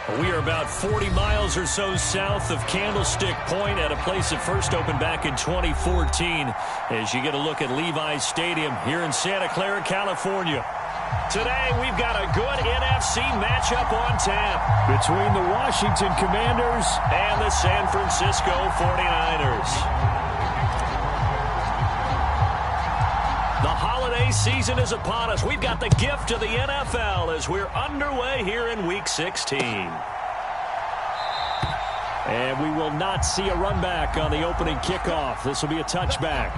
We are about 40 miles or so south of Candlestick Point at a place that first opened back in 2014 as you get a look at Levi's Stadium here in Santa Clara, California. Today, we've got a good NFC matchup on tap between the Washington Commanders and the San Francisco 49ers. The holiday season is upon us. We've got the gift of the NFL as we're underway here in Week 16. And we will not see a run back on the opening kickoff. This will be a touchback.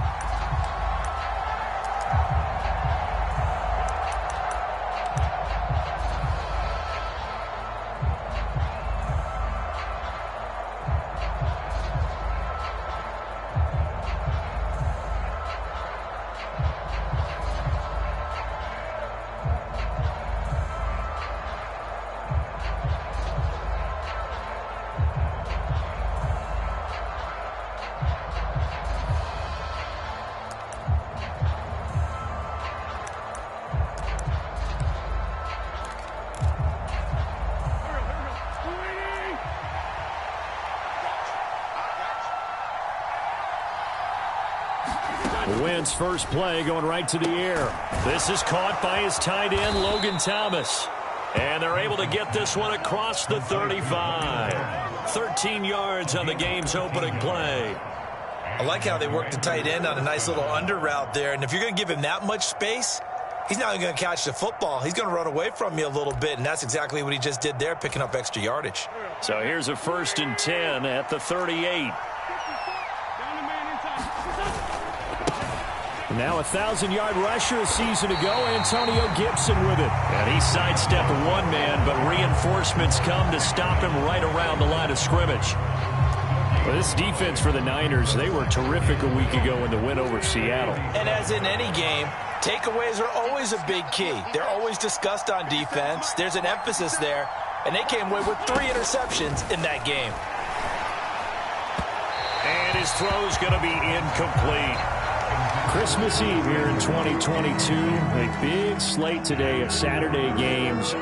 Wentz first play going right to the air. This is caught by his tight end, Logan Thomas. And they're able to get this one across the 35. 13 yards on the game's opening play. I like how they work the tight end on a nice little under route there. And if you're going to give him that much space, he's not going to catch the football. He's going to run away from you a little bit, and that's exactly what he just did there, picking up extra yardage. So here's a 1st and 10 at the 38. Now a 1,000-yard rusher a season ago, Antonio Gibson with it. And he sidestepped one man, but reinforcements come to stop him right around the line of scrimmage. Well, this defense for the Niners, they were terrific a week ago in the win over Seattle. And as in any game, takeaways are always a big key. They're always discussed on defense. There's an emphasis there, and they came away with 3 interceptions in that game. And his throw's going to be incomplete. Christmas Eve here in 2022. A big slate today of Saturday games.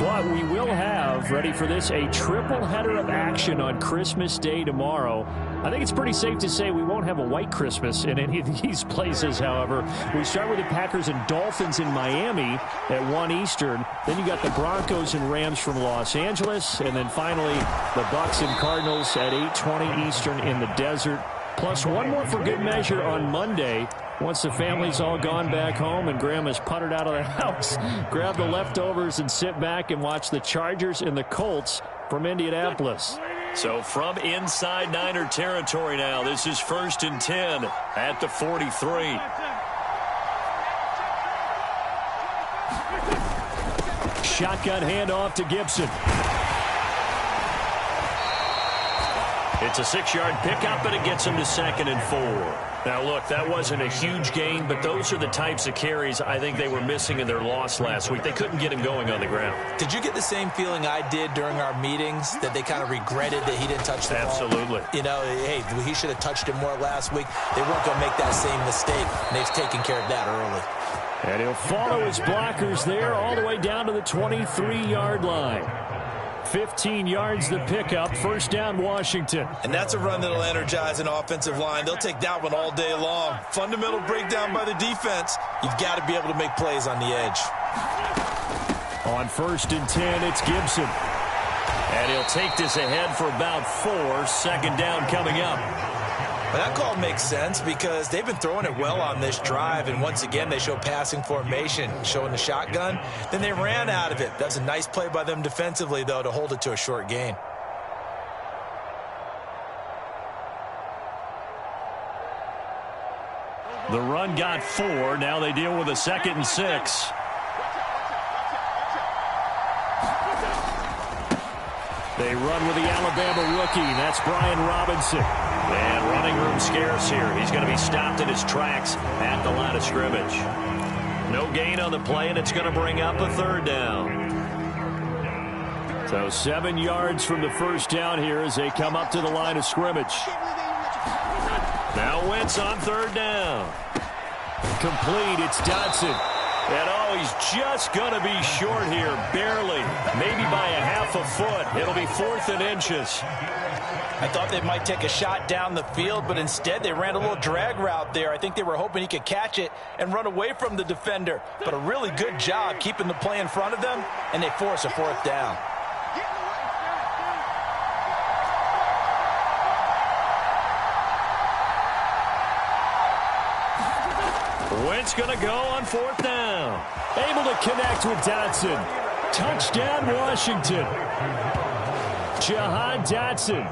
But we will have, ready for this, a triple header of action on Christmas Day tomorrow. I think it's pretty safe to say we won't have a white Christmas in any of these places, however. We start with the Packers and Dolphins in Miami at 1 Eastern. Then you got the Broncos and Rams from Los Angeles. And then finally, the Bucs and Cardinals at 8:20 Eastern in the desert. Plus one more for good measure on Monday. Once the family's all gone back home and Grandma's puttered out of the house, grab the leftovers and sit back and watch the Chargers and the Colts from Indianapolis. So from inside Niner territory now, this is 1st and 10 at the 43. Shotgun handoff to Gibson. It's a 6-yard pickup, and it gets him to 2nd and 4. Now, look, that wasn't a huge gain, but those are the types of carries I think they were missing in their loss last week. They couldn't get him going on the ground. Did you get the same feeling I did during our meetings, that they kind of regretted that he didn't touch the ball? Absolutely. You know, hey, he should have touched it more last week. They weren't going to make that same mistake, and they've taken care of that early. And he'll follow his blockers there all the way down to the 23-yard line. 15 yards the pickup, 1st down Washington. And that's a run that'll energize an offensive line. They'll take that one all day long. Fundamental breakdown by the defense. You've got to be able to make plays on the edge. On 1st and 10, it's Gibson. And he'll take this ahead for about 4. 2nd down coming up. But that call makes sense because they've been throwing it well on this drive, and once again they show passing formation, showing the shotgun. Then they ran out of it. That's a nice play by them defensively, though, to hold it to a short gain. The run got 4. Now they deal with a 2nd and 6. They run with the Alabama rookie. That's Brian Robinson. And running room scarce here. He's going to be stopped in his tracks at the line of scrimmage. No gain on the play, and it's going to bring up a 3rd down. So 7 yards from the 1st down here as they come up to the line of scrimmage. Now Wentz on 3rd down. Complete, it's Dotson. And oh, he's just going to be short here, barely, maybe by a half a foot. It'll be 4th and inches. I thought they might take a shot down the field, but instead they ran a little drag route there. I think they were hoping he could catch it and run away from the defender. But a really good job keeping the play in front of them, and they force a 4th down. Wentz going to go on 4th down. Able to connect with Dotson. Touchdown, Washington. Jahan Dotson,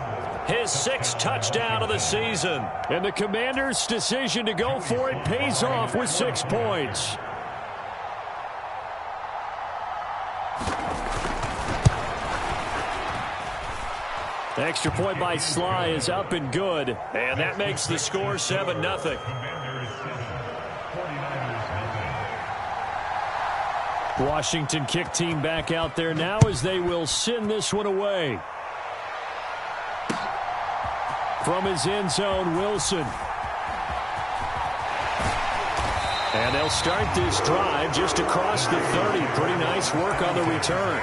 his 6th touchdown of the season. And the Commanders' decision to go for it pays off with 6 points. Extra point by Sly is up and good. And that makes the score 7-0. Washington kick team back out there now as they will send this one away. From his end zone, Wilson. And they'll start this drive just across the 30. Pretty nice work on the return.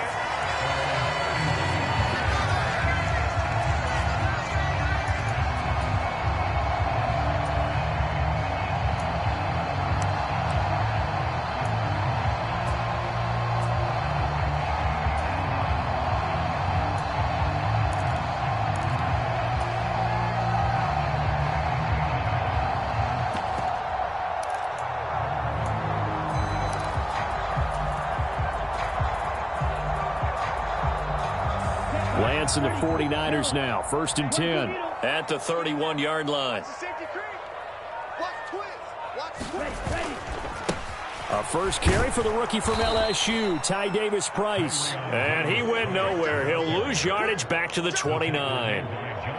Lance and the 49ers now. 1st and 10 at the 31-yard line. A first carry for the rookie from LSU, Ty Davis-Price. And he went nowhere. He'll lose yardage back to the 29.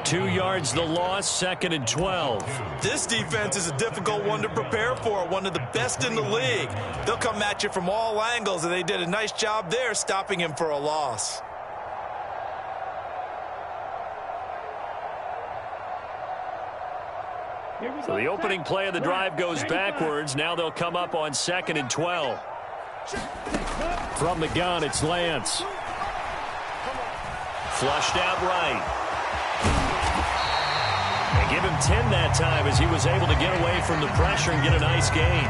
2 yards the loss, 2nd and 12. This defense is a difficult one to prepare for, one of the best in the league. They'll come at you from all angles, and they did a nice job there stopping him for a loss. So the opening play of the drive goes backwards. Now they'll come up on 2nd and 12. From the gun, it's Lance. Flushed out right. They give him 10 that time as he was able to get away from the pressure and get a nice gain.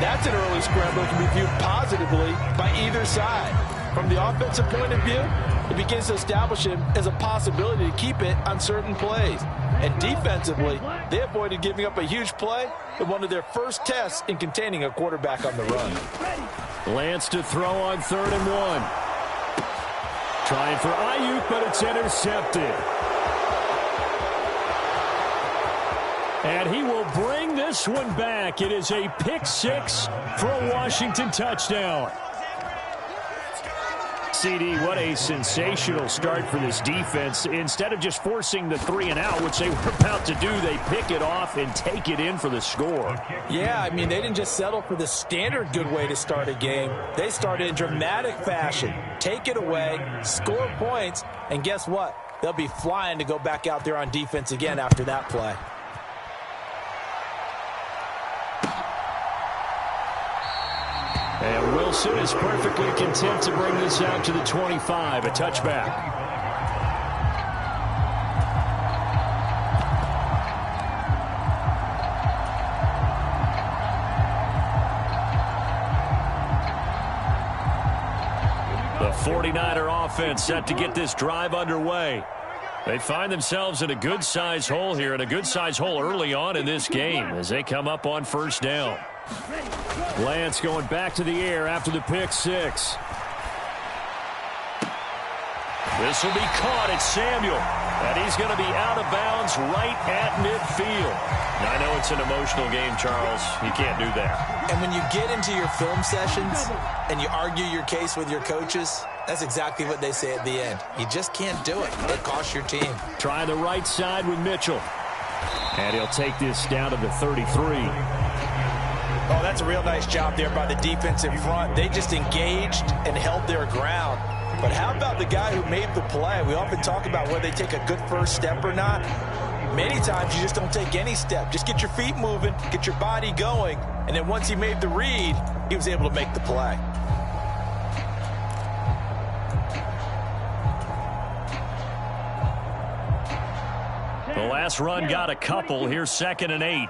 That's an early scramble that can be viewed positively by either side. From the offensive point of view, it begins to establish him as a possibility to keep it on certain plays. And defensively, they avoided giving up a huge play in one of their first tests in containing a quarterback on the run. Lance to throw on 3rd and 1. Trying for Ayuk, but it's intercepted. And he will bring this one back. It is a pick 6 for a Washington touchdown. CD, what a sensational start for this defense. Instead of just forcing the 3 and out, which they were about to do, they pick it off and take it in for the score. Yeah, I mean, they didn't just settle for the standard good way to start a game. They started in dramatic fashion. Take it away, score points, and guess what? They'll be flying to go back out there on defense again after that play. And Wilson is perfectly content to bring this out to the 25, a touchback. The 49er offense set to get this drive underway. They find themselves in a good-sized hole here, and a good-sized hole early on in this game as they come up on 1st down. Lance going back to the air after the pick 6. This will be caught at Samuel, and he's going to be out of bounds right at midfield. Now, I know it's an emotional game, Charles. You can't do that. And when you get into your film sessions and you argue your case with your coaches, that's exactly what they say at the end. You just can't do it. It costs your team. Try the right side with Mitchell. And he'll take this down to the 33. Oh, that's a real nice job there by the defense in front. They just engaged and held their ground. But how about the guy who made the play? We often talk about whether they take a good first step or not. Many times you just don't take any step. Just get your feet moving, get your body going, and then once he made the read, he was able to make the play. The last run got a couple. Here's 2nd and 8.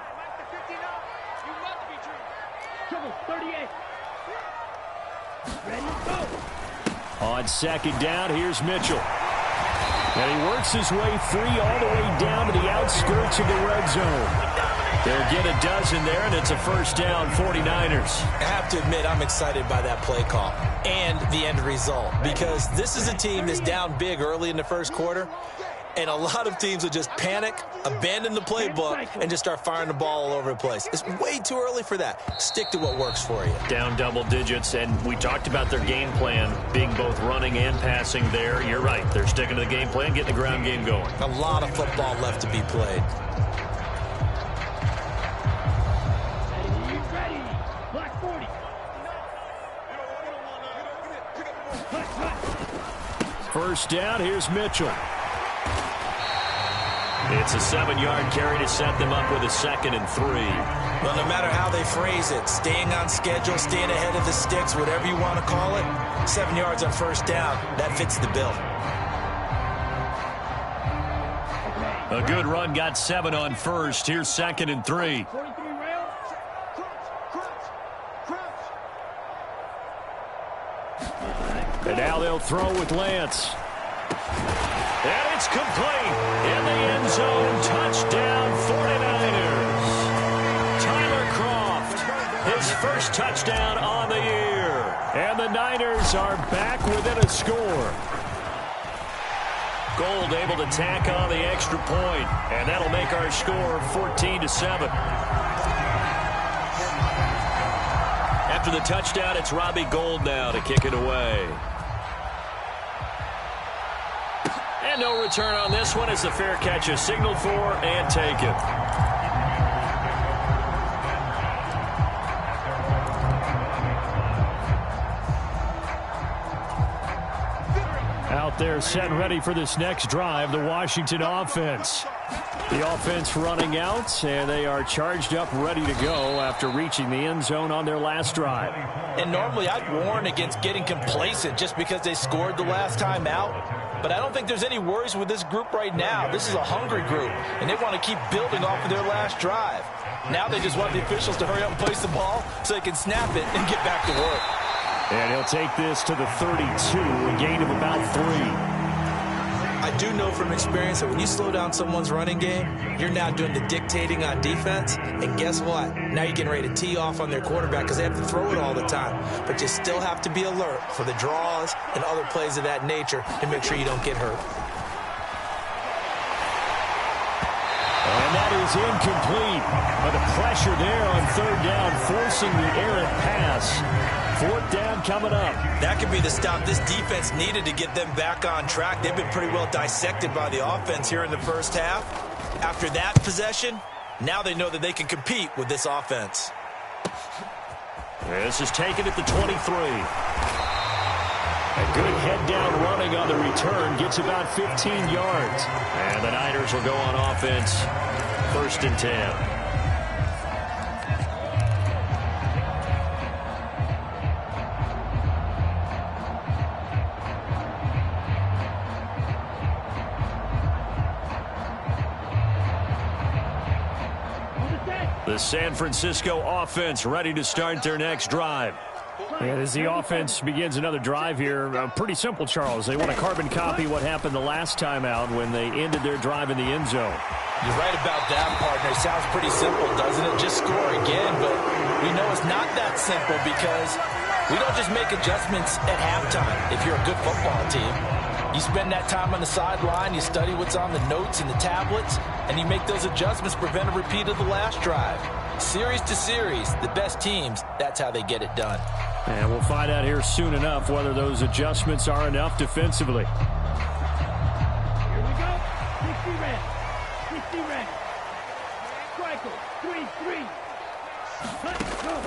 On 2nd down, here's Mitchell. And he works his way free all the way down to the outskirts of the red zone. They'll get a dozen there, and it's a 1st down, 49ers. I have to admit, I'm excited by that play call and the end result, because this is a team that's down big early in the first quarter, and a lot of teams will just panic, abandon the playbook, and just start firing the ball all over the place. It's way too early for that. Stick to what works for you. Down double digits, and we talked about their game plan being both running and passing there. You're right. They're sticking to the game plan, getting the ground game going. A lot of football left to be played. Ready. Black 40. First down, here's Mitchell. It's a 7-yard carry to set them up with a 2nd and 3. Well, no matter how they phrase it, staying on schedule, staying ahead of the sticks, whatever you want to call it, 7 yards on 1st down, that fits the bill. A good run got 7 on 1st. Here's 2nd and 3. 43 rail. And now they'll throw with Lance. And it's complete. In the end zone, touchdown 49ers. Tyler Kroft, his first touchdown on the year. And the Niners are back within a score. Gold able to tack on the extra point, and that'll make our score 14-7. After the touchdown, it's Robbie Gould now to kick it away. And no return on this one as the fair catch is signaled for and taken. Out there set and ready for this next drive, the Washington offense. The offense running out, and they are charged up, ready to go after reaching the end zone on their last drive. And normally I'd warn against getting complacent just because they scored the last time out. But I don't think there's any worries with this group right now. This is a hungry group, and they want to keep building off of their last drive. Now they just want the officials to hurry up and place the ball so they can snap it and get back to work. And he'll take this to the 32, a gain of about 3. I do know from experience that when you slow down someone's running game, you're now doing the dictating on defense. And guess what? Now you're getting ready to tee off on their quarterback because they have to throw it all the time. But you still have to be alert for the draws and other plays of that nature to make sure you don't get hurt. And that is incomplete. But the pressure there on 3rd down, forcing the errant pass. 4th down coming up. That could be the stop this defense needed to get them back on track. They've been pretty well dissected by the offense here in the first half. After that possession, now they know that they can compete with this offense. This is taken at the 23. A good head down running on the return. Gets about 15 yards. And the Niners will go on offense. 1st and 10. The San Francisco offense ready to start their next drive. And as the offense begins another drive here, pretty simple, Charles. They want to carbon copy what happened the last time out when they ended their drive in the end zone. You're right about that, partner. It sounds pretty simple, doesn't it? Just score again, but we know it's not that simple because we don't just make adjustments at halftime if you're a good football team. You spend that time on the sideline, you study what's on the notes and the tablets, and you make those adjustments, prevent a repeat of the last drive. Series to series, the best teams, that's how they get it done. And we'll find out here soon enough whether those adjustments are enough defensively. Here we go. 60 red. 60 red. Striker. 3-3.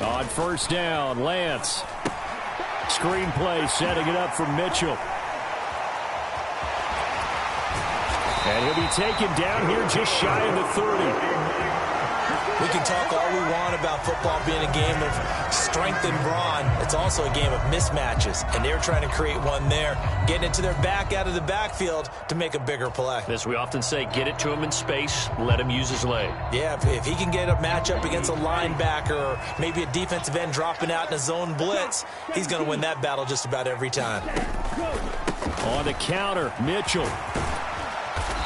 On 1st down, Lance. Screenplay setting it up for Mitchell. And he'll be taken down here just shy of the 30. We can talk all we want about football being a game of strength and brawn. It's also a game of mismatches, and they're trying to create one there, getting it to their back out of the backfield to make a bigger play. As we often say, get it to him in space, let him use his leg. Yeah, if he can get a matchup against a linebacker or maybe a defensive end dropping out in a zone blitz, he's going to win that battle just about every time. On the counter, Mitchell.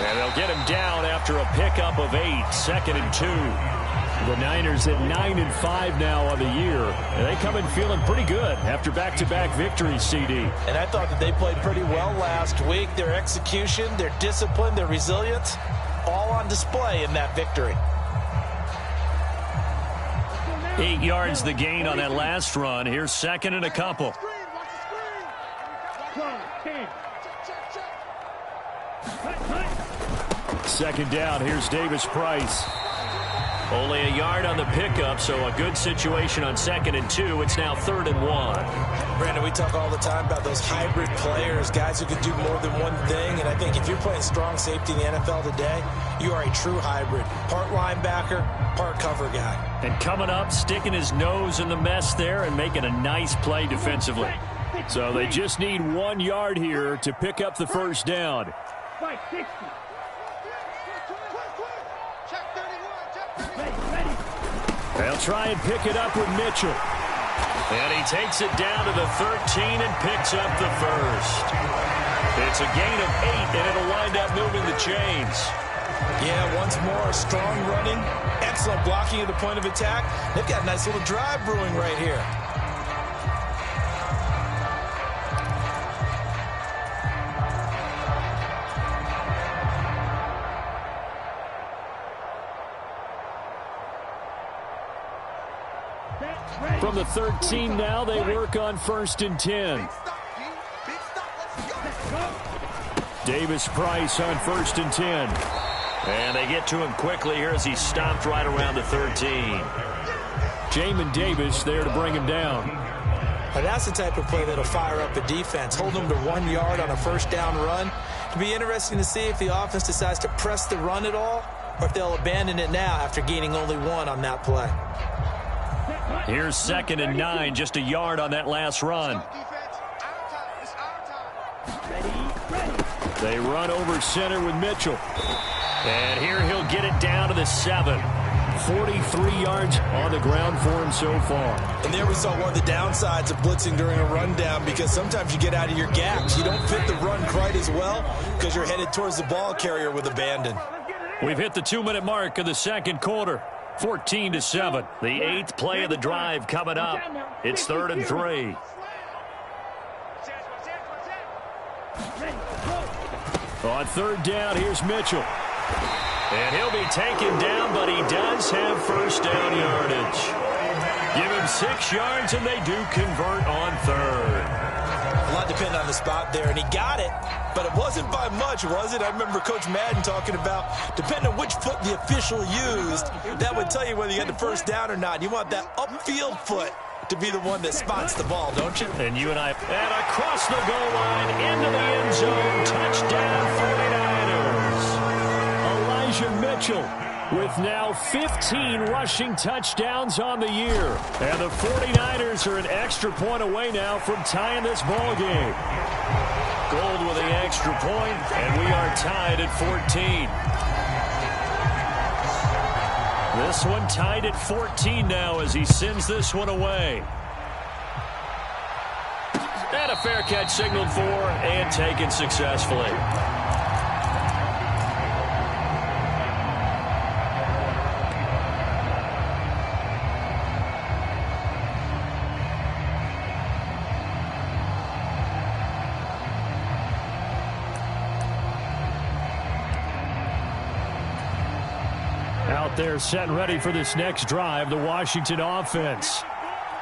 And they'll get him down after a pickup of 8, 2nd and 2. The Niners at 9-5 now on the year. And they come in feeling pretty good after back-to-back victories, CD. And I thought that they played pretty well last week. Their execution, their discipline, their resilience, all on display in that victory. 8 yards the gain on that last run. Here's 2nd and a couple. 2nd down. Here's Davis Price. Only a yard on the pickup, so a good situation on 2nd and 2. It's now 3rd and 1. Brandon, we talk all the time about those hybrid players, guys who can do more than one thing. And I think if you're playing strong safety in the NFL today, you are a true hybrid. Part linebacker, part cover guy. And coming up, sticking his nose in the mess there and making a nice play defensively. So they just need 1 yard here to pick up the first down. They'll try and pick it up with Mitchell. And he takes it down to the 13 and picks up the first. It's a gain of 8, and it'll wind up moving the chains. Yeah, once more, strong running, excellent blocking at the point of attack. They've got a nice little drive brewing right here. From the 13 now, they work on 1st and 10. Davis Price on 1st and 10. And they get to him quickly here as he stopped right around the 13. Jamin Davis there to bring him down. Now that's the type of play that'll fire up a defense. Hold them to 1 yard on a first down run. It'll be interesting to see if the offense decides to press the run at all or if they'll abandon it now after gaining only 1 on that play. Here's 2nd and 9, just a yard on that last run. They run over center with Mitchell. And here he'll get it down to the 7. 43 yards on the ground for him so far. And there we saw one of the downsides of blitzing during a rundown, because sometimes you get out of your gaps. You don't fit the run quite as well because you're headed towards the ball carrier with abandon. We've hit the 2-minute mark of the second quarter. 14-7. The 8th play of the drive coming up. It's 3rd and 3. On 3rd down, here's Mitchell. And he'll be taken down, but he does have first down yardage. Give him 6 yards, and they do convert on 3rd. A lot depended on the spot there, and he got it, but it wasn't by much, was it? I remember Coach Madden talking about, depending on which foot the official used, that would tell you whether you had the first down or not. You want that upfield foot to be the one that spots the ball, don't you? And you and I, and across the goal line, into the end zone, touchdown 49ers. Elijah Mitchell with now 15 rushing touchdowns on the year. And the 49ers are an extra point away now from tying this ball game. Gold with the extra point, and we are tied at 14. This one tied at 14 now as he sends this one away. And a fair catch signaled for and taken successfully. Out there set and ready for this next drive, the Washington offense.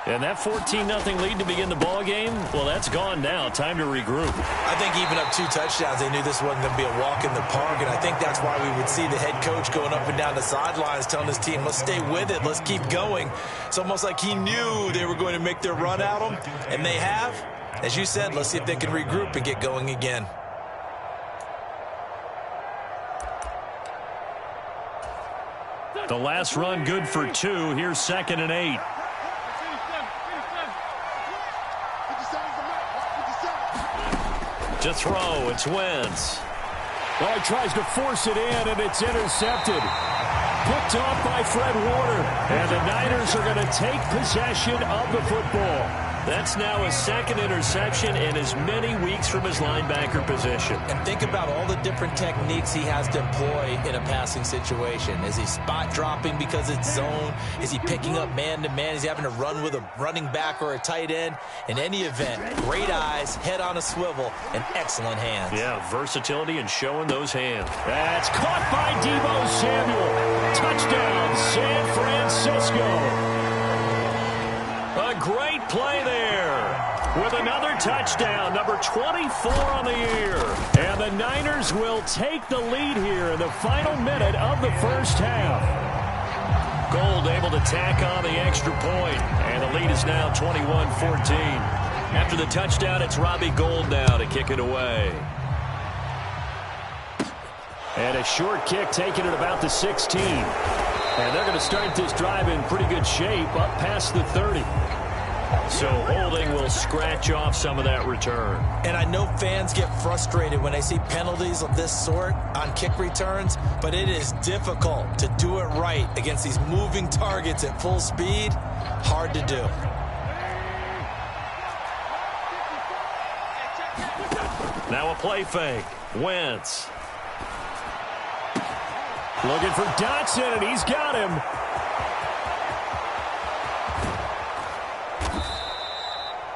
And that 14-0 lead to begin the ball game, well, that's gone now. Time to regroup. I think even up 2 touchdowns, they knew this wasn't going to be a walk in the park, and I think that's why we would see the head coach going up and down the sidelines telling his team, let's stay with it, let's keep going. It's almost like he knew they were going to make their run at him, and they have. As you said, let's see if they can regroup and get going again. The last run good for 2. Here's 2nd and 8. To throw, it's Wentz. Well, he tries to force it in, and it's intercepted. Picked off by Fred Warner. And the Niners are going to take possession of the football. That's now his 2nd interception in as many weeks from his linebacker position. And think about all the different techniques he has to employ in a passing situation. Is he spot dropping because it's zone? Is he picking up man-to-man? Is he having to run with a running back or a tight end? In any event, great eyes, head on a swivel, and excellent hands. Yeah, versatility and showing those hands. That's caught by Deebo Samuel. Touchdown, San Francisco. A great play there with another touchdown, number 24 on the year. And the Niners will take the lead here in the final minute of the first half. Gold able to tack on the extra point, and the lead is now 21-14. After the touchdown, it's Robbie Gould now to kick it away. And a short kick taken at about the 16. And they're going to start this drive in pretty good shape up past the 30. So holding will scratch off some of that return. And I know fans get frustrated when they see penalties of this sort on kick returns, but it is difficult to do it right against these moving targets at full speed. Hard to do. Now a play fake. Wentz. Looking for Dotson, and he's got him.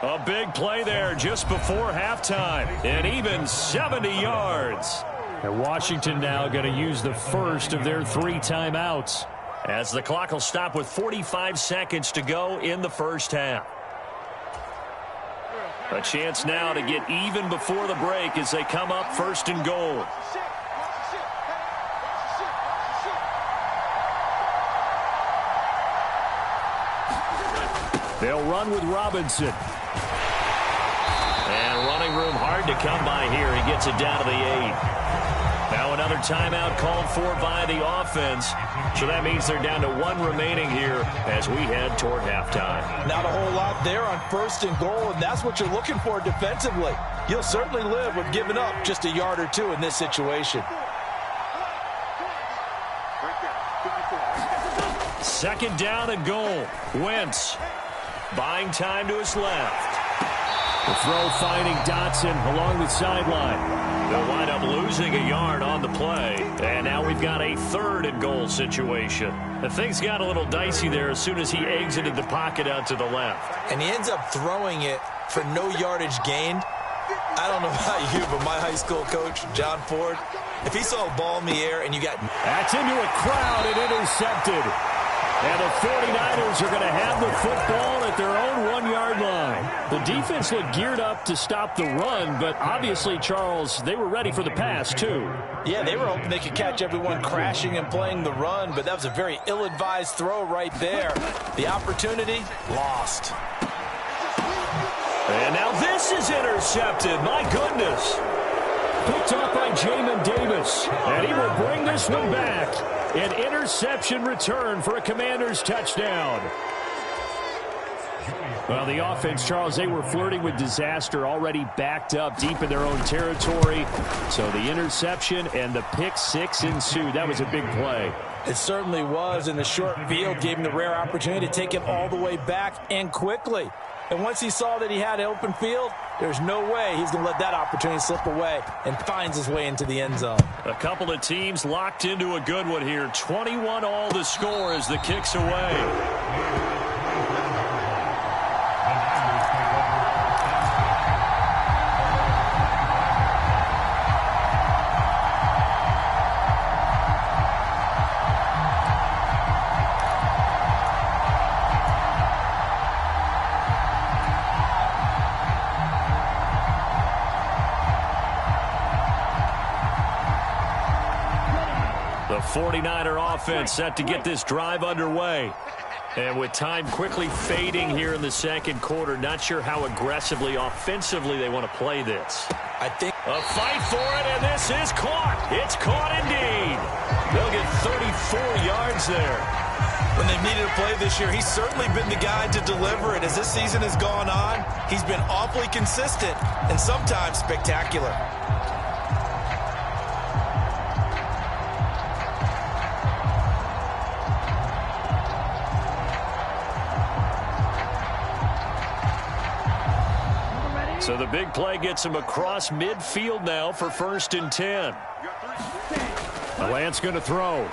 A big play there just before halftime. And even 70 yards. And Washington now going to use the first of their 3 timeouts. As the clock will stop with 45 seconds to go in the first half. A chance now to get even before the break as they come up 1st and goal. They'll run with Robinson. And running room hard to come by here. He gets it down to the 8. Now another timeout called for by the offense. So that means they're down to 1 remaining here as we head toward halftime. Not a whole lot there on 1st and goal, and that's what you're looking for defensively. You'll certainly live with giving up just a yard or 2 in this situation. 2nd down and goal. Wentz buying time to his left. The throw finding Dotson along the sideline. They'll wind up losing a yard on the play. And now we've got a 3rd and goal situation. The things got a little dicey there as soon as he exited the pocket out to the left. And he ends up throwing it for no yardage gained. I don't know about you, but my high school coach, John Ford, if he saw a ball in the air and you got... That's into a crowd and intercepted. And the 49ers are going to have the football at their own 1-yard line. The defense looked geared up to stop the run, but obviously, Charles, they were ready for the pass, too. Yeah, they were hoping they could catch everyone crashing and playing the run, but that was a very ill-advised throw right there. The opportunity, lost. And now this is intercepted. My goodness. Picked up by Jamin Davis. And he will bring this one back. An interception return for a Commanders touchdown. Well, the offense, Charles, they were flirting with disaster, already backed up deep in their own territory. So the interception and the pick 6 ensued. That was a big play. It certainly was, and the short field gave him the rare opportunity to take it all the way back and quickly. And once he saw that he had an open field, there's no way he's going to let that opportunity slip away, and finds his way into the end zone. A couple of teams locked into a good one here. 21-all the score as the kick's away. The 49er offense set to get this drive underway. And with time quickly fading here in the 2nd quarter, not sure how aggressively, offensively they want to play this. I think a fight for it, and this is caught. It's caught indeed. They'll get 34 yards there. When they've needed a play this year, he's certainly been the guy to deliver it. As this season has gone on, he's been awfully consistent and sometimes spectacular. So the big play gets him across midfield now for 1st and 10. Lance going to throw.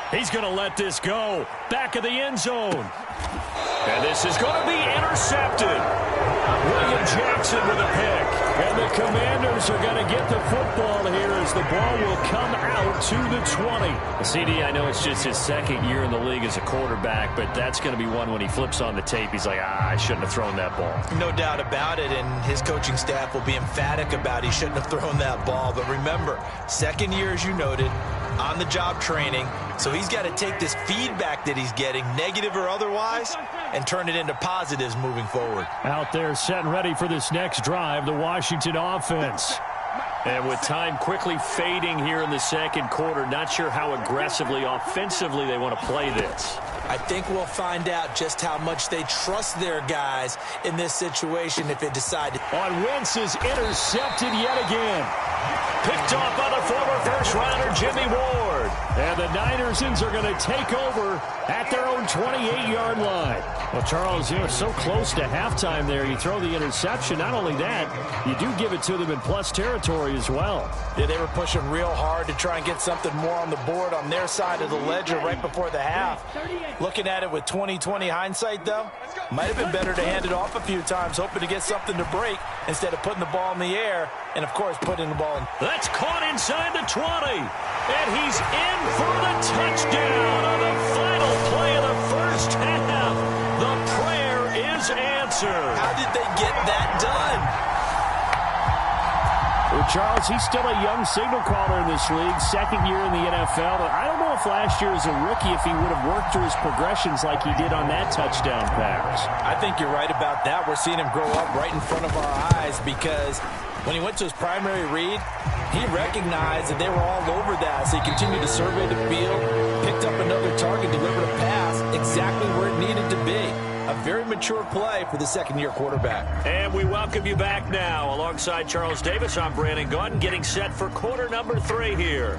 He's going to let this go. Back of the end zone. And this is going to be intercepted. William Jackson with a pick. And the Commanders are going to get the football here as the ball will come out to the 20. CD, I know it's just his 2nd year in the league as a quarterback, but that's going to be one when he flips on the tape. He's like, I shouldn't have thrown that ball. No doubt about it, and his coaching staff will be emphatic about he shouldn't have thrown that ball. But remember, 2nd year, as you noted, on-the-job training. So he's got to take this feedback that he's getting, negative or otherwise, and turn it into positives moving forward. Out there set and ready for this next drive, the Washington offense. And with time quickly fading here in the 2nd quarter, not sure how aggressively, offensively they want to play this. I think we'll find out just how much they trust their guys in this situation if it decided. On Wentz is intercepted yet again. Picked off by the former first-rounder Jimmy Ward. And the Niners are going to take over at their own 28-yard line. Well, Charles, you're so close to halftime there. You throw the interception. Not only that, you do give it to them in plus territory as well. Yeah, they were pushing real hard to try and get something more on the board on their side of the ledger right before the half. Looking at it with 20/20 hindsight, though, might have been better to hand it off a few times, hoping to get something to break instead of putting the ball in the air and, of course, putting the ball in. That's caught inside the 20. And he's in for the touchdown on the final play of the first half. The prayer is answered. How did they get that done? Well, Charles, he's still a young signal caller in this league, 2nd year in the NFL. But I don't know if last year as a rookie if he would have worked through his progressions like he did on that touchdown pass. I think you're right about that. We're seeing him grow up right in front of our eyes because when he went to his primary read, he recognized that they were all over that. So he continued to survey the field, picked up another target, delivered a pass exactly where it needed to be. A very mature play for the 2nd-year quarterback. And we welcome you back now. Alongside Charles Davis, I'm Brandon Gaudin, getting set for quarter number 3 here.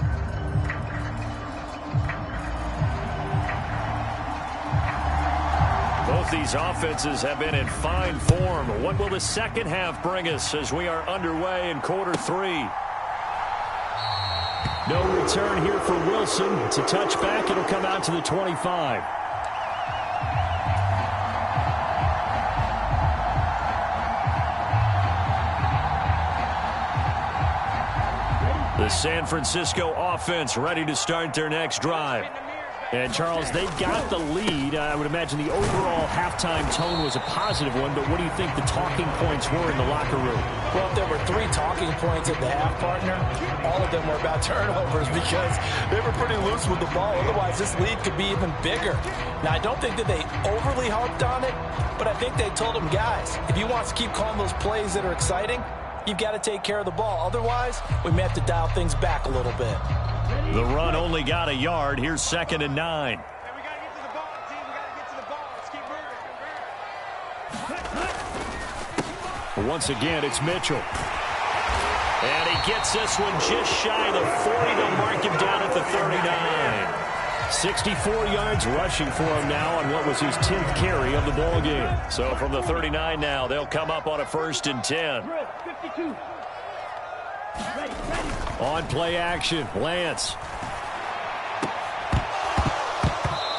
Both these offenses have been in fine form. What will the second half bring us as we are underway in quarter 3? No return here for Wilson. It's a touchback. It'll come out to the 25. The San Francisco offense ready to start their next drive. And, Charles, they've got the lead. I would imagine the overall halftime tone was a positive one, but what do you think the talking points were in the locker room? Well, if there were 3 talking points at the half, partner, all of them were about turnovers because they were pretty loose with the ball. Otherwise, this lead could be even bigger. Now, I don't think that they overly harped on it, but I think they told them, guys, if you want to keep calling those plays that are exciting, you've got to take care of the ball. Otherwise, we may have to dial things back a little bit. The run only got a yard. Here's 2nd and 9. Hey, we got to get to the ball, team. We got to get to the ball. Let's keep moving. Once again, it's Mitchell. And he gets this one just shy of the 40. They'll mark him down at the 39. 64 yards rushing for him now on what was his 10th carry of the ball game. So from the 39 now, they'll come up on a 1st and 10. 52. Ready. On play action, Lance.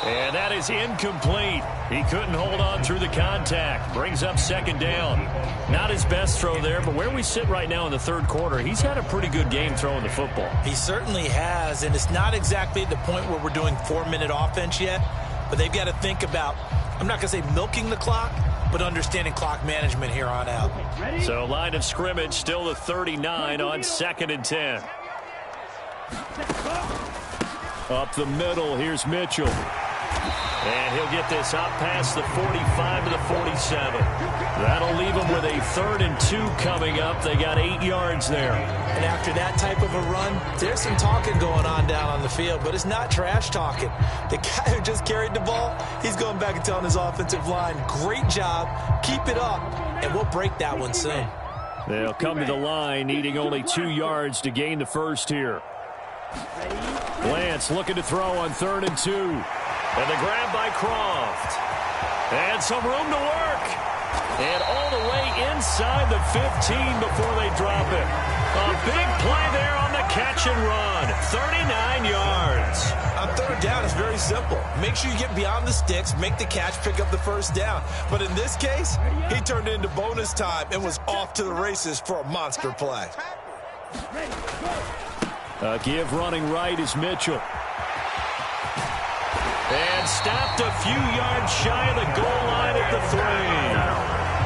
And that is incomplete. He couldn't hold on through the contact. Brings up 2nd down. Not his best throw there, but where we sit right now in the 3rd quarter, he's had a pretty good game throwing the football. He certainly has, and it's not exactly at the point where we're doing 4-minute offense yet, but they've got to think about, I'm not going to say milking the clock, but understanding clock management here on out. So line of scrimmage, still the 39 on 2nd and 10. Up the middle, here's Mitchell. And he'll get this out past the 45 to the 47. That'll leave them with a 3rd and 2 coming up. They got 8 yards there. And after that type of a run, there's some talking going on down on the field, but it's not trash talking. The guy who just carried the ball, he's going back and telling his offensive line, great job, keep it up, and we'll break that one soon. They'll come to the line, needing only 2 yards to gain the first here. Lance looking to throw on 3rd and 2. And the grab by Croft. And some room to work. And all the way inside the 15 before they drop it. A big play there on the catch and run. 39 yards. On 3rd down, it's very simple. Make sure you get beyond the sticks, make the catch, pick up the 1st down. But in this case, he turned into bonus time and was off to the races for a monster play. A give running right is Mitchell. And stopped a few yards shy of the goal line at the 3.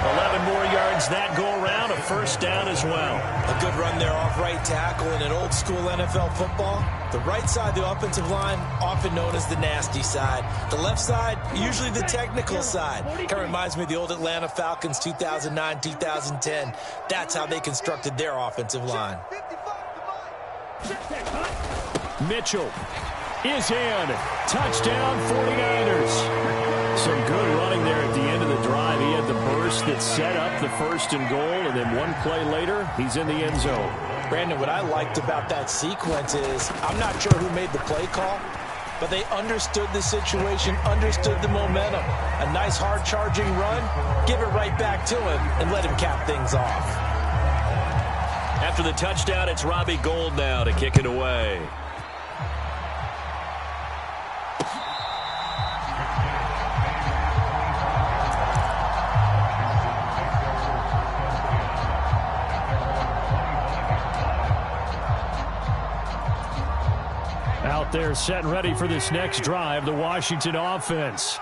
11 more yards that go around, a 1st down as well. A good run there off right tackle in an old school NFL football. The right side of the offensive line, often known as the nasty side. The left side, usually the technical side. Kind of reminds me of the old Atlanta Falcons 2009, 2010. That's how they constructed their offensive line. Mitchell is in. Touchdown 49ers. Some good running there at the end of the drive. He had the burst that set up the 1st and goal, and then one play later, he's in the end zone. Brandon, what I liked about that sequence is I'm not sure who made the play call, but they understood the situation, understood the momentum. A nice hard-charging run, give it right back to him, and let him cap things off. After the touchdown, it's Robbie Gould now to kick it away. Out there set and ready for this next drive, the Washington offense.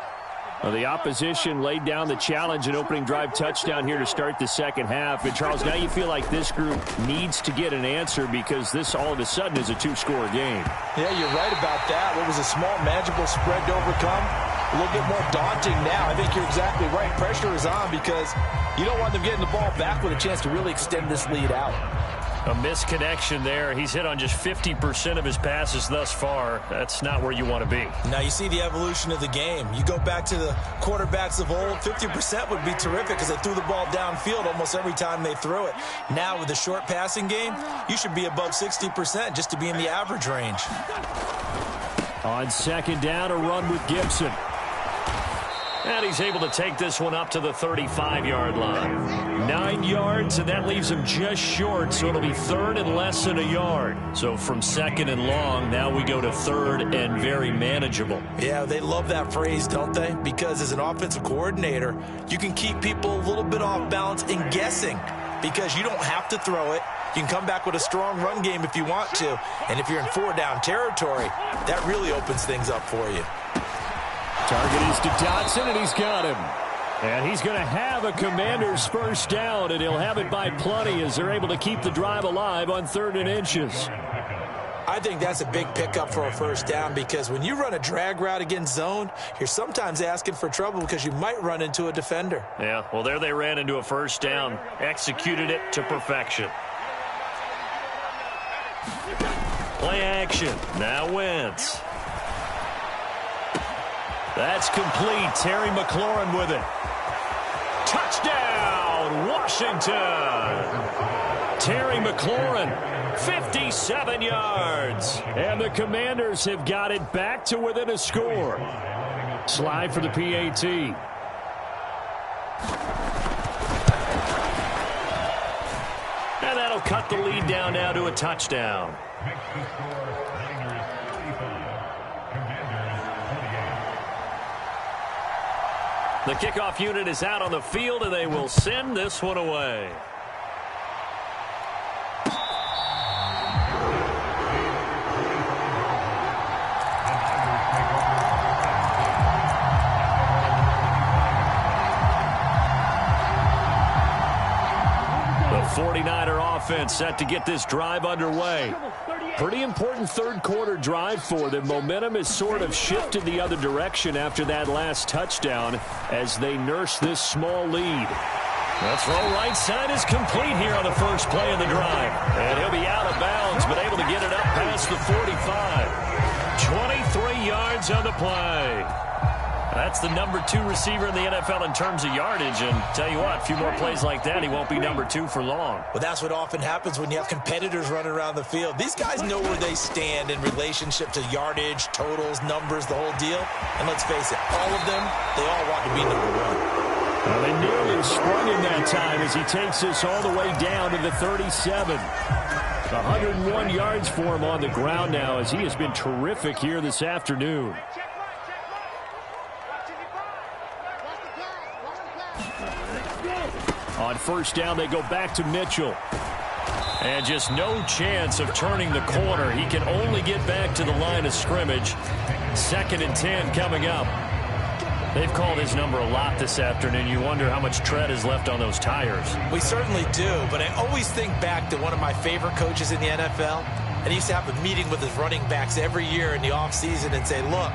Well, the opposition laid down the challenge and opening drive touchdown here to start the second half. And, Charles, now you feel like this group needs to get an answer because this all of a sudden is a 2-score game. Yeah, you're right about that. What was a small, manageable spread to overcome? A little bit more daunting now. I think you're exactly right. Pressure is on because you don't want them getting the ball back with a chance to really extend this lead out. A misconnection there. He's hit on just 50% of his passes thus far. That's not where you want to be. Now you see the evolution of the game. You go back to the quarterbacks of old, 50% would be terrific because they threw the ball downfield almost every time they threw it. Now with the short passing game, you should be above 60% just to be in the average range. On 2nd down, a run with Gibson. And he's able to take this one up to the 35-yard line. 9 yards, and that leaves him just short, so it'll be 3rd and less than a yard. So from 2nd and long, now we go to 3rd and very manageable. Yeah, they love that phrase, don't they? Because as an offensive coordinator, you can keep people a little bit off balance and guessing because you don't have to throw it. You can come back with a strong run game if you want to. And if you're in 4-down territory, that really opens things up for you. Target is to Dotson, and he's got him. And he's going to have a Commanders 1st down, and he'll have it by plenty as they're able to keep the drive alive on 3rd and inches. I think that's a big pickup for a 1st down because when you run a drag route against zone, you're sometimes asking for trouble because you might run into a defender. Yeah, well, there they ran into a 1st down, executed it to perfection. Play action. Now Wentz. That's complete. Terry McLaurin with it. Touchdown, Washington. Terry McLaurin, 57 yards. And the Commanders have got it back to within a score. Slide for the PAT. And that'll cut the lead down now to a touchdown. The kickoff unit is out on the field, and they will send this one away. The 49er offense set to get this drive underway. Pretty important third quarter drive for them. Momentum has sort of shifted the other direction after that last touchdown as they nurse this small lead. The throw right side is complete here on the first play of the drive. And he'll be out of bounds, but able to get it up past the 45. 23 yards on the play. That's the number 2 receiver in the NFL in terms of yardage. And tell you what, a few more plays like that, he won't be number 2 for long. Well, that's what often happens when you have competitors running around the field. These guys know where they stand in relationship to yardage, totals, numbers, the whole deal. And let's face it, all of them, they all want to be number 1. Well, they nearly sprung him that time as he takes this all the way down to the 37. 101 yards for him on the ground now as he has been terrific here this afternoon. On first down, they go back to Mitchell. And just no chance of turning the corner. He can only get back to the line of scrimmage. 2nd and 10 coming up. They've called his number a lot this afternoon. You wonder how much tread is left on those tires. We certainly do, but I always think back to one of my favorite coaches in the NFL. And he used to have a meeting with his running backs every year in the offseason and say, look,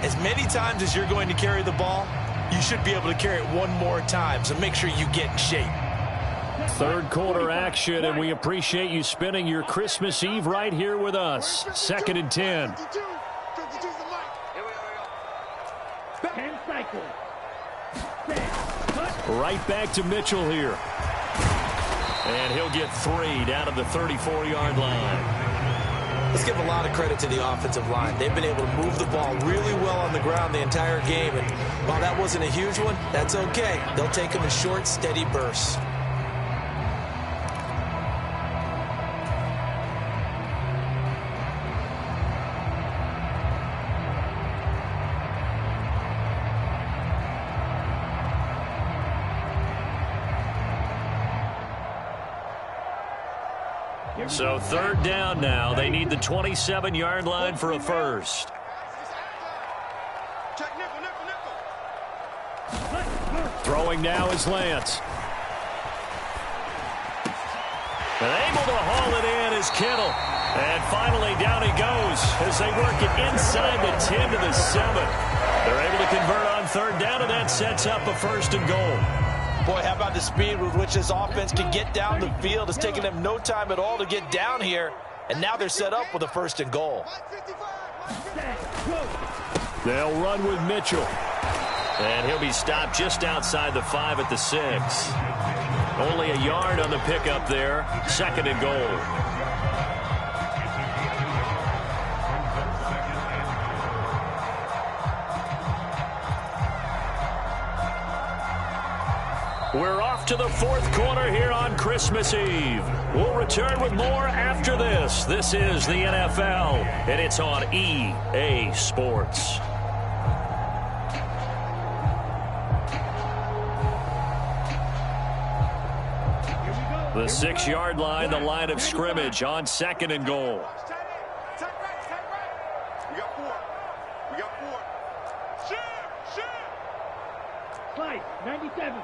as many times as you're going to carry the ball, you should be able to carry it one more time, so make sure you get in shape. Third quarter action, and we appreciate you spending your Christmas Eve right here with us. 2nd and 10. Right back to Mitchell here. And he'll get 3 down to the 34-yard line. Let's give a lot of credit to the offensive line. They've been able to move the ball really well on the ground the entire game. And while that wasn't a huge one, that's okay. They'll take them in short, steady bursts. So 3rd down now. They need the 27-yard line for a first. Throwing now is Lance. And able to haul it in is Kittle. And finally down he goes as they work it inside the 10 to the 7. They're able to convert on 3rd down, and that sets up a 1st and goal. Boy, how about the speed with which this offense can get down the field? It's taken them no time at all to get down here. And now they're set up with a 1st and goal. They'll run with Mitchell. And he'll be stopped just outside the 5 at the 6. Only a yard on the pickup there. 2nd and goal. We're off to the 4th quarter here on Christmas Eve. We'll return with more after this. This is the NFL, and it's on EA Sports. The 6-yard line, the line of scrimmage on 2nd and goal. We got 4. We got 4. Shoot! Slice, 97.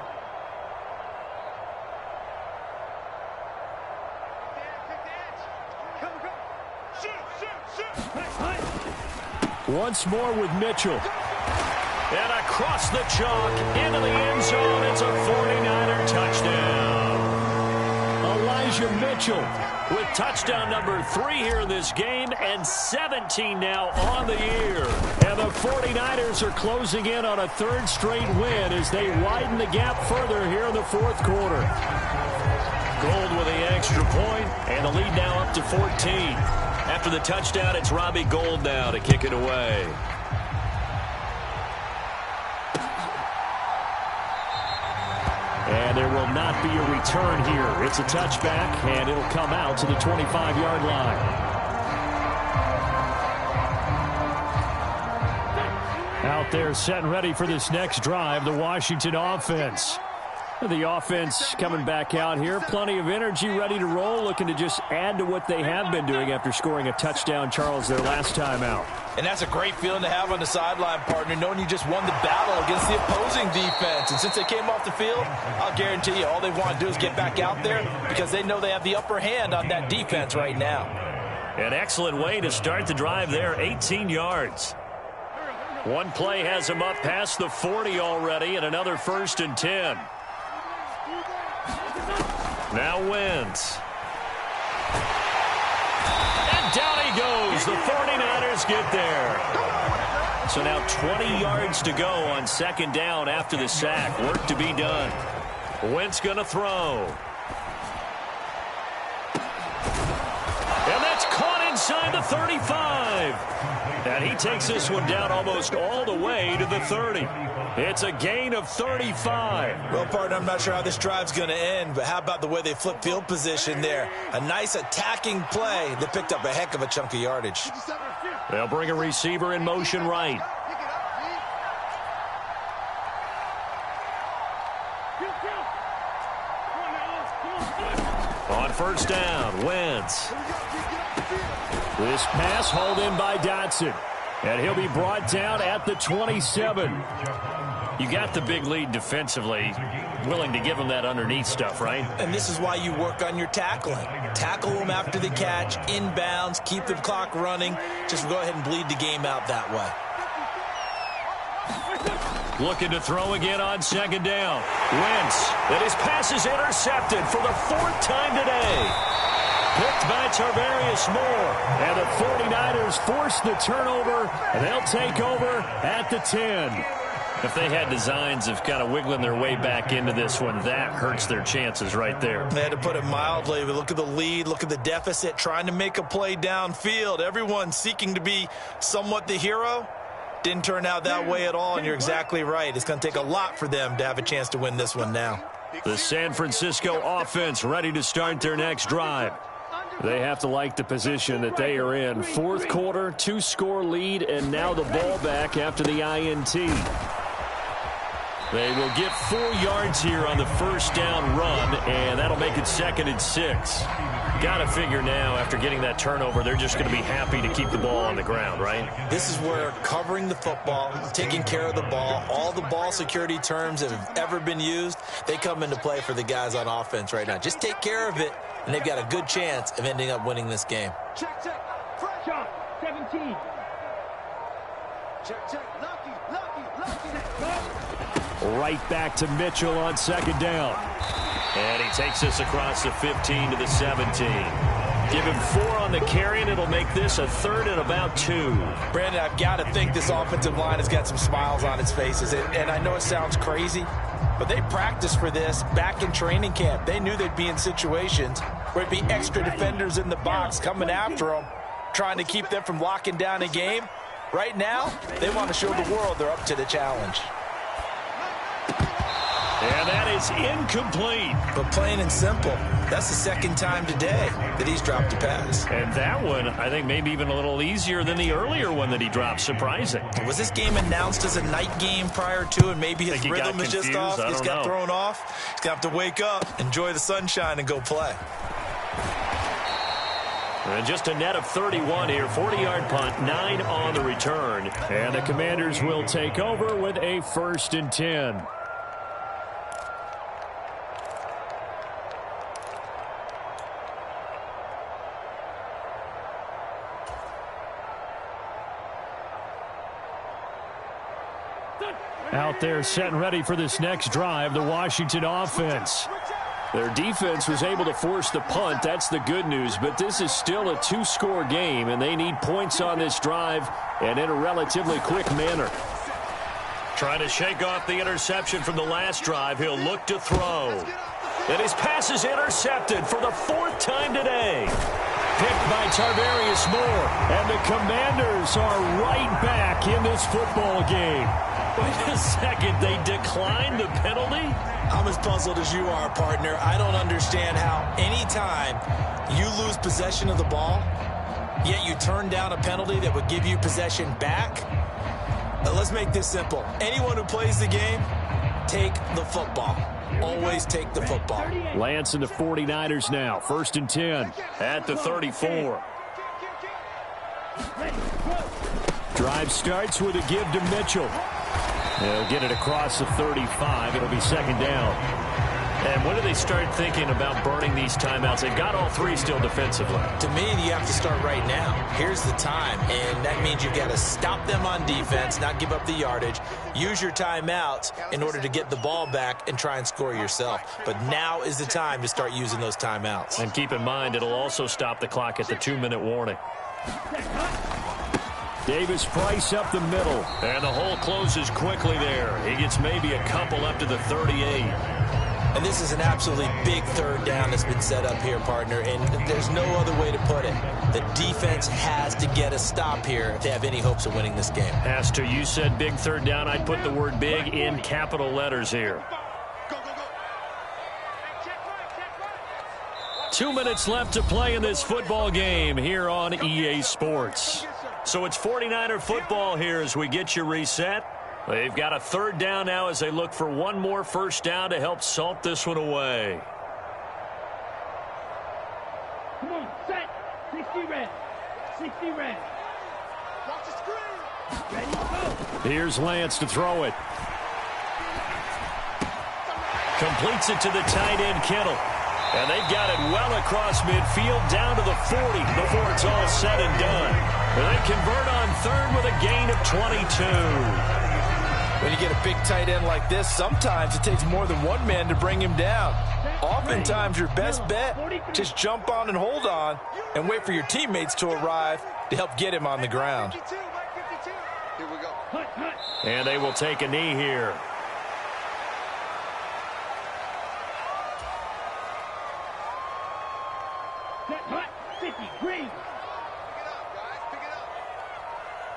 Once more with Mitchell. And across the chalk into the end zone. It's a 49er touchdown. Elijah Mitchell with touchdown number 3 here in this game, and 17 now on the year. And the 49ers are closing in on a 3rd straight win as they widen the gap further here in the 4th quarter. Gold with the extra point, and the lead now up to 14. After the touchdown, it's Robbie Gould now to kick it away. And there will not be a return here. It's a touchback, and it'll come out to the 25-yard line. Out there set and ready for this next drive, the Washington offense. The offense coming back out here. Plenty of energy, ready to roll, looking to just add to what they have been doing after scoring a touchdown, Charles, their last time out. And that's a great feeling to have on the sideline, partner, knowing you just won the battle against the opposing defense. And since they came off the field, I'll guarantee you all they want to do is get back out there because they know they have the upper hand on that defense right now. An excellent way to start the drive there, 18 yards. One play has him up past the 40 already, and another 1st and 10. Now Wentz. And down he goes. The 49ers get there. So now 20 yards to go on 2nd down after the sack. Work to be done. Wentz going to throw. And that's caught inside the 35. And he takes this one down almost all the way to the 30. It's a gain of 35. Well, partner, I'm not sure how this drive's going to end, but how about the way they flip field position there? A nice attacking play that picked up a heck of a chunk of yardage. They'll bring a receiver in motion right. On 1st down, Wentz. This pass hauled in by Dotson. And he'll be brought down at the 27. You got the big lead defensively. Willing to give him that underneath stuff, right? And this is why you work on your tackling. Tackle them after the catch, inbounds, keep the clock running. Just go ahead and bleed the game out that way. Looking to throw again on 2nd down. Wentz. And his pass is intercepted for the 4th time today. Picked by Tarvarius Moore. And the 49ers force the turnover, and they'll take over at the 10. If they had designs of kind of wiggling their way back into this one, that hurts their chances right there. They had to put it mildly, but look at the lead, look at the deficit, trying to make a play downfield. Everyone seeking to be somewhat the hero. Didn't turn out that way at all, and you're exactly right. It's going to take a lot for them to have a chance to win this one now. The San Francisco offense ready to start their next drive. They have to like the position that they are in. 4th quarter, 2-score lead, and now the ball back after the INT. They will get 4 yards here on the 1st down run, and that'll make it 2nd and 6. Got to figure now, after getting that turnover, they're just going to be happy to keep the ball on the ground, right? This is where covering the football, taking care of the ball, all the ball security terms that have ever been used, they come into play for the guys on offense right now. Just take care of it, and they've got a good chance of ending up winning this game. Check. Shot, 17. Check. Lucky. Right back to Mitchell on 2nd down. And he takes this across the 15 to the 17. Give him 4 on the carry, and it'll make this a 3rd and about 2. Brandon, I've got to think this offensive line has got some smiles on its faces. And I know it sounds crazy, but they practiced for this back in training camp. They knew they'd be in situations where it'd be extra defenders in the box coming after them, trying to keep them from locking down a game. Right now, they want to show the world they're up to the challenge. And that is incomplete. But plain and simple, that's the 2nd time today that he's dropped a pass. And that one, I think, maybe even a little easier than the earlier one that he dropped. Surprising. Was this game announced as a night game prior to, and maybe his rhythm is just off? He's got thrown off. He's going to have to wake up, enjoy the sunshine, and go play. And just a net of 31 here. 40-yard punt, 9 on the return. And the Commanders will take over with a 1st and 10. Out there set and ready for this next drive, the Washington offense. Their defense was able to force the punt. That's the good news, but this is still a 2-score game, and they need points on this drive and in a relatively quick manner. Trying to shake off the interception from the last drive. He'll look to throw. And his pass is intercepted for the 4th time today. Picked by Tarvarius Moore, and the Commanders are right back in this football game. Wait a second, they declined the penalty? I'm as puzzled as you are, partner. I don't understand how anytime you lose possession of the ball, yet you turn down a penalty that would give you possession back. Let's make this simple. Anyone who plays the game, take the football. Always take the football. Lance and the 49ers now. 1st and 10 at the 34. Drive starts with a give to Mitchell. They'll get it across the 35. It'll be 2nd down. And when do they start thinking about burning these timeouts? They've got all three still defensively. To me, you have to start right now. Here's the time, and that means you've got to stop them on defense, not give up the yardage, use your timeouts in order to get the ball back and try and score yourself. But now is the time to start using those timeouts. And keep in mind, it'll also stop the clock at the 2-minute warning. Davis Price up the middle. And the hole closes quickly there. He gets maybe a couple up to the 38. And this is an absolutely big third down that's been set up here, partner, and there's no other way to put it. The defense has to get a stop here if they have any hopes of winning this game. Pastor, you said big third down. I'd put the word big in capital letters here. 2 minutes left to play in this football game here on EA Sports. So it's 49er football here as we get you reset. They've got a third down now as they look for one more first down to help salt this one away. Come on, set. 60 red. 60 red. Watch the screen. Ready, go. Here's Lance to throw it. Completes it to the tight end, Kittle. And they've got it well across midfield down to the 40 before it's all said and done. And they convert on third with a gain of 22. When you get a big tight end like this, sometimes it takes more than one man to bring him down. Oftentimes, your best bet, just jump on and hold on and wait for your teammates to arrive to help get him on the ground. Here we go. And they will take a knee here. Set, hut, 50, green. Pick it up, guys. Pick it up.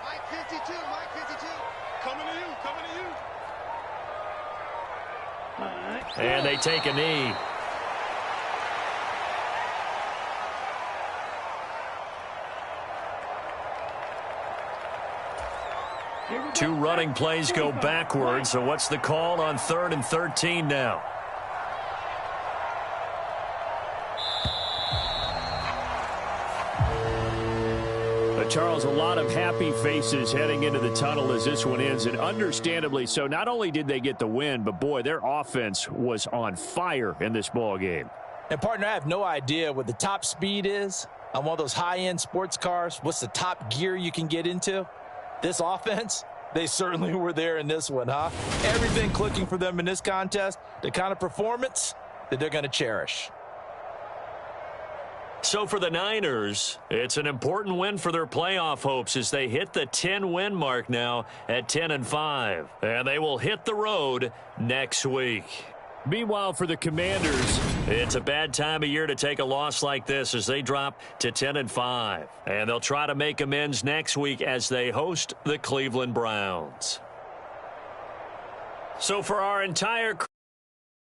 Mike 52, Mike 52. Coming to you, coming to you. And they take a knee. Two running plays go backwards. So what's the call on 3rd and 13 now? Charles, a lot of happy faces heading into the tunnel as this one ends, and understandably so. Not only did they get the win, but, boy, their offense was on fire in this ball game. And, partner, I have no idea what the top speed is on one of those high-end sports cars. What's the top gear you can get into? This offense, they certainly were there in this one, huh? Everything clicking for them in this contest, the kind of performance that they're going to cherish. So for the Niners, it's an important win for their playoff hopes as they hit the 10-win mark now at 10-5. And they will hit the road next week. Meanwhile, for the Commanders, it's a bad time of year to take a loss like this as they drop to 10-5. And they'll try to make amends next week as they host the Cleveland Browns. So for our entire